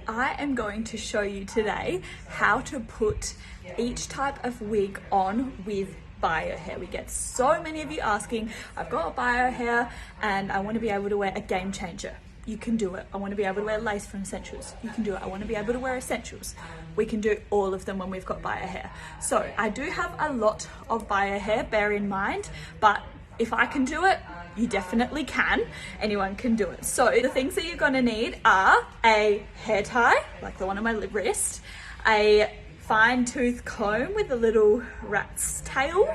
I am going to show you today how to put each type of wig on with bio hair. We get so many of you asking, I've got bio hair and I want to be able to wear a Game Changer. You can do it. I want to be able to wear lace from Essentials. You can do it. I want to be able to wear Essentials. We can do all of them when we've got bio hair. So I do have a lot of bio hair, bear in mind, but if I can do it, you definitely can. Anyone can do it. So the things that you're going to need are a hair tie, like the one on my wrist, a fine tooth comb with a little rat's tail,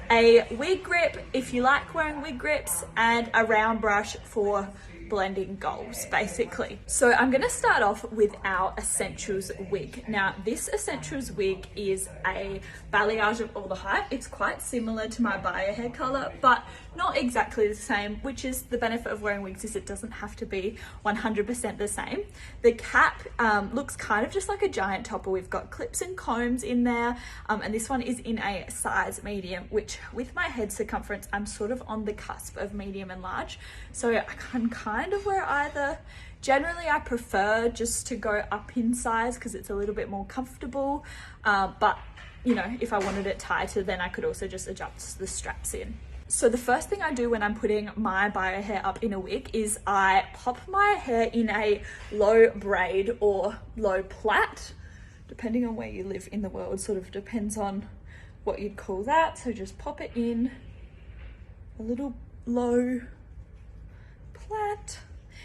a wig grip if you like wearing wig grips, and a round brush for blending goals, basically. So I'm going to start off with our Essentials wig. Now this Essentials wig is a balayage of All the Hype. It's quite similar to my bio hair color, but not exactly the same, which is the benefit of wearing wigs, is it doesn't have to be 100% the same. The cap looks kind of just like a giant topper. We've got clips and combs in there, and this one is in a size medium, which with my head circumference, I'm sort of on the cusp of medium and large. So I can kind of wear either. Generally, I prefer just to go up in size because it's a little bit more comfortable. But you know, if I wanted it tighter, then I could also just adjust the straps in. So the first thing I do when I'm putting my bio hair up in a wig is I pop my hair in a low braid or low plait, depending on where you live in the world, sort of depends on what you'd call that. So just pop it in a little low plait,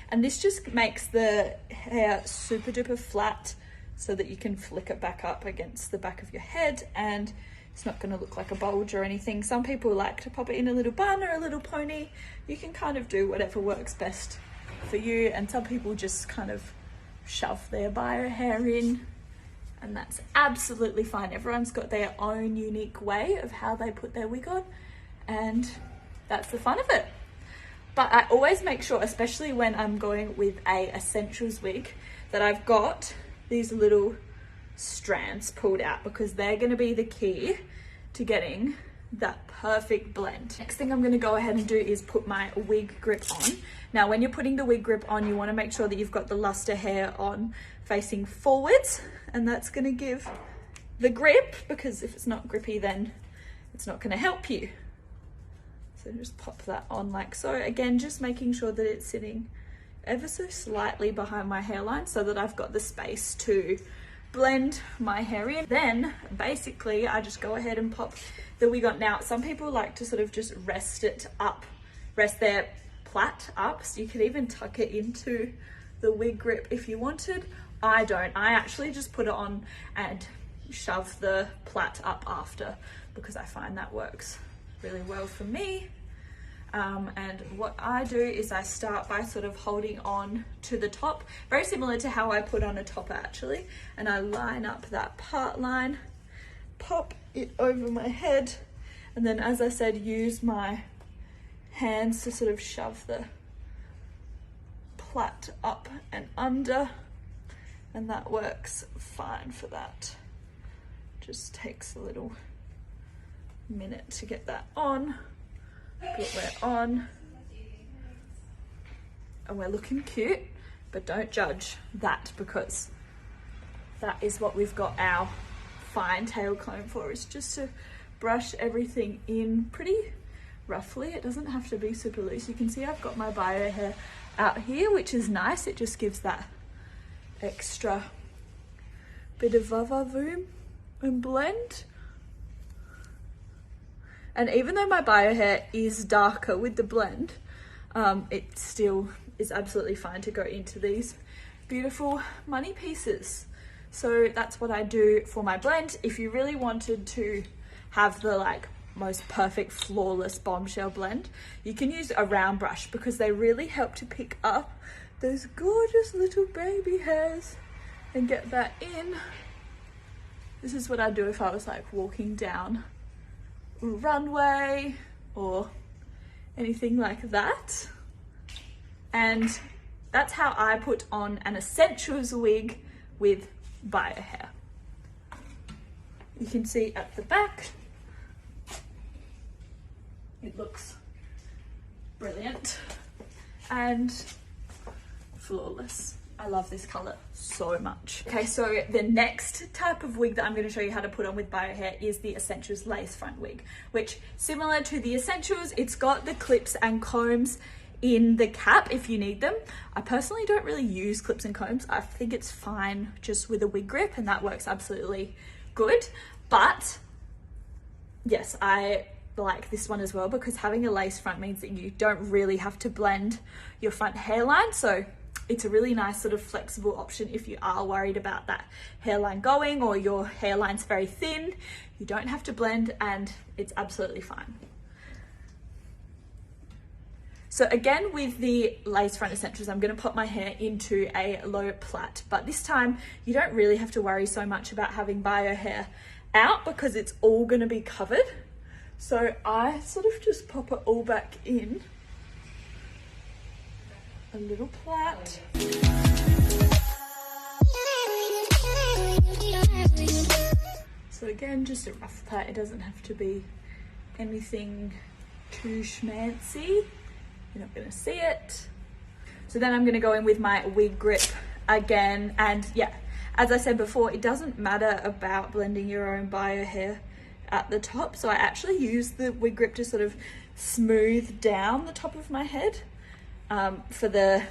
and this just makes the hair super duper flat so that you can flick it back up against the back of your head and it's not going to look like a bulge or anything. Some people like to pop it in a little bun or a little pony. You can kind of do whatever works best for you, and some people just kind of shove their bio hair in, and that's absolutely fine. Everyone's got their own unique way of how they put their wig on, and that's the fun of it. But I always make sure, especially when I'm going with a Essentials wig, that I've got these little strands pulled out, because they're going to be the key to getting that perfect blend. Next thing I'm going to go ahead and do is put my wig grip on. Now when you're putting the wig grip on, you want to make sure that you've got the luster hair on facing forwards, and that's going to give the grip, because if it's not grippy then it's not going to help you. So just pop that on like so. Again, just making sure that it's sitting ever so slightly behind my hairline so that I've got the space to blend my hair in. Then basically I just go ahead and pop the wig on. Now some people like to sort of just rest their plait up, so you could even tuck it into the wig grip if you wanted. I don't. I actually just put it on and shove the plait up after, because I find that works really well for me. And what I do is I start by sort of holding on to the top, very similar to how I put on a topper actually, and I line up that part line, pop it over my head, and then, as I said, use my hands to sort of shove the plait up and under, and that works fine for that. Just takes a little minute to get that on. But we're on and we're looking cute, but don't judge that, because that is what we've got our fine tail comb for, is just to brush everything in pretty roughly. It doesn't have to be super loose. You can see I've got my bio hair out here, which is nice. It just gives that extra bit of va-va-voom and blend. And even though my bio hair is darker with the blend, it still is absolutely fine to go into these beautiful money pieces. So that's what I do for my blend. If you really wanted to have the like most perfect flawless bombshell blend, you can use a round brush, because they really help to pick up those gorgeous little baby hairs and get that in. This is what I'd do if I was like walking down runway or anything like that. And that's how I put on an Essentials wig with bio hair. You can see at the back it looks brilliant and flawless. I love this color so much. Okay, so the next type of wig that I'm going to show you how to put on with Biohair is the Essentials lace front wig, which, similar to the Essentials, it's got the clips and combs in the cap if you need them. I personally don't really use clips and combs. I think it's fine just with a wig grip, and that works absolutely good. But yes, I like this one as well because having a lace front means that you don't really have to blend your front hairline. So it's a really nice sort of flexible option if you are worried about that hairline going or your hairline's very thin. You don't have to blend and it's absolutely fine. So again, with the lace front Essentials, I'm going to put my hair into a low plait, but this time you don't really have to worry so much about having Biohair out because it's all going to be covered. So I sort of just pop it all back in a little plait. So again, just a rough plait. It doesn't have to be anything too schmancy. You're not going to see it. So then I'm going to go in with my wig grip again. And yeah, as I said before, it doesn't matter about blending your own Biohair at the top. So I actually use the wig grip to sort of smooth down the top of my head for the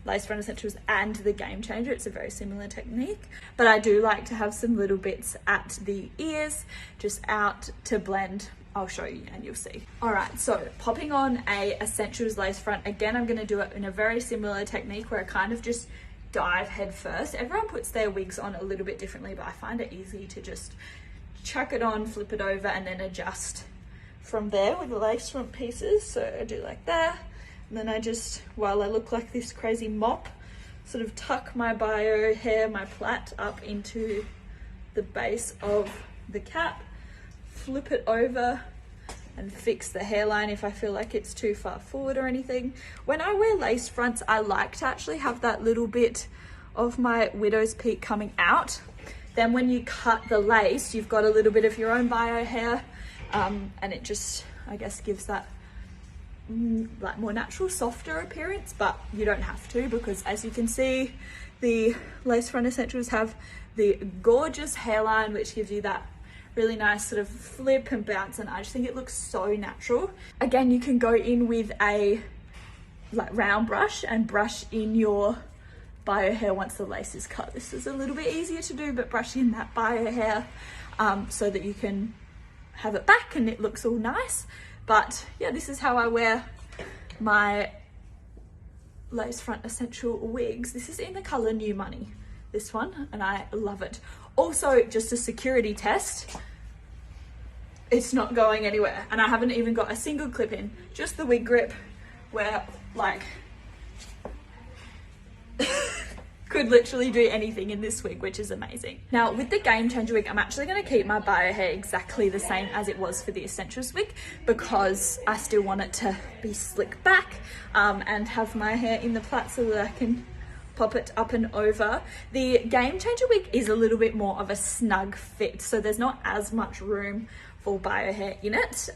lace front Essentials and the Game Changer. It's a very similar technique, but I do like to have some little bits at the ears just out to blend. I'll show you and you'll see. All right, so popping on a Essentials lace front. Again, I'm gonna do it in a very similar technique where I kind of just dive head first. Everyone puts their wigs on a little bit differently, but I find it easy to just chuck it on, flip it over, and then adjust from there with the lace front pieces. So I do like that. And then I just, while I look like this crazy mop, sort of tuck my Biohair, my plait up into the base of the cap, flip it over and fix the hairline if I feel like it's too far forward or anything. When I wear lace fronts, I like to actually have that little bit of my widow's peak coming out. Then when you cut the lace, you've got a little bit of your own Biohair, and it just, I guess, gives that like more natural, softer appearance, but you don't have to because, as you can see, the lace front Essentials have the gorgeous hairline, which gives you that really nice sort of flip and bounce, and I just think it looks so natural. Again, you can go in with a like round brush and brush in your Biohair once the lace is cut. This is a little bit easier to do, but brush in that Biohair so that you can have it back and it looks all nice. But yeah, this is how I wear my lace front Essential wigs. This is in the color New Money, this one, and I love it. Also, just a security test, it's not going anywhere, and I haven't even got a single clip in, just the wig grip, where like could literally do anything in this wig, which is amazing. Now with the Game Changer wig, I'm actually going to keep my Biohair exactly the same as it was for the Essentials wig because I still want it to be slick back and have my hair in the plait so that I can pop it up and over. The Game Changer wig is a little bit more of a snug fit, so there's not as much room for Biohair in it.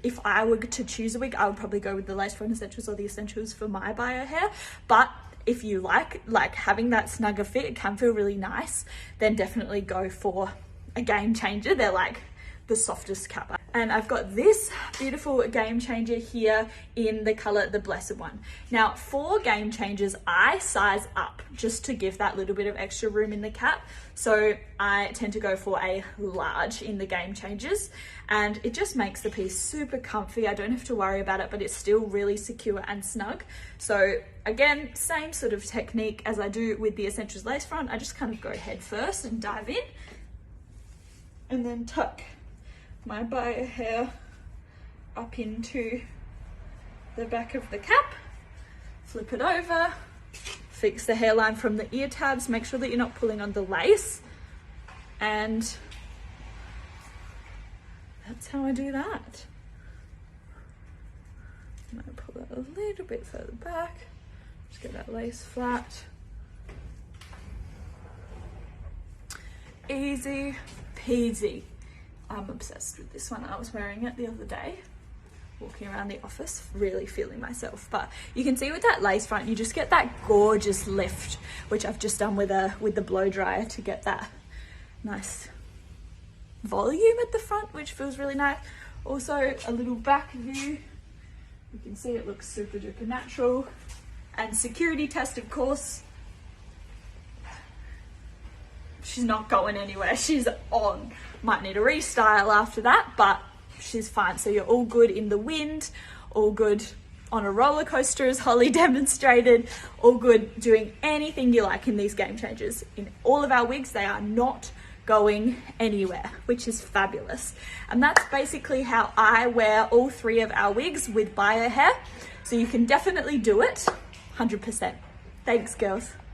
If I were to choose a wig, I would probably go with the lace front Essentials or the Essentials for my Biohair, but if you like having that snugger fit, it can feel really nice, then definitely go for a Game Changer. They're like the softest cap. And I've got this beautiful Game Changer here in the color The Blessed One. Now for Game Changers, I size up just to give that little bit of extra room in the cap. So I tend to go for a large in the Game Changers, and it just makes the piece super comfy. I don't have to worry about it, but it's still really secure and snug. So again, same sort of technique as I do with the Essentials lace front. I just kind of go head first and dive in, and then tuck my Biohair up into the back of the cap, flip it over, fix the hairline from the ear tabs, make sure that you're not pulling on the lace, and that's how I do that. I'm gonna pull that a little bit further back, just get that lace flat. Easy peasy. I'm obsessed with this one. I was wearing it the other day. walking around the office, really feeling myself. But you can see with that lace front, you just get that gorgeous lift, which I've just done with the blow dryer to get that nice volume at the front, which feels really nice. Also a little back view, you can see it looks super duper natural. And security test, of course, she's not going anywhere, she's on. Might need a restyle after that, but she's fine. So you're all good in the wind, all good on a roller coaster, as Holly demonstrated, all good doing anything you like in these Game Changers. In all of our wigs, they are not going anywhere, which is fabulous. And that's basically how I wear all 3 of our wigs with bio hair. So you can definitely do it, 100%. Thanks, girls.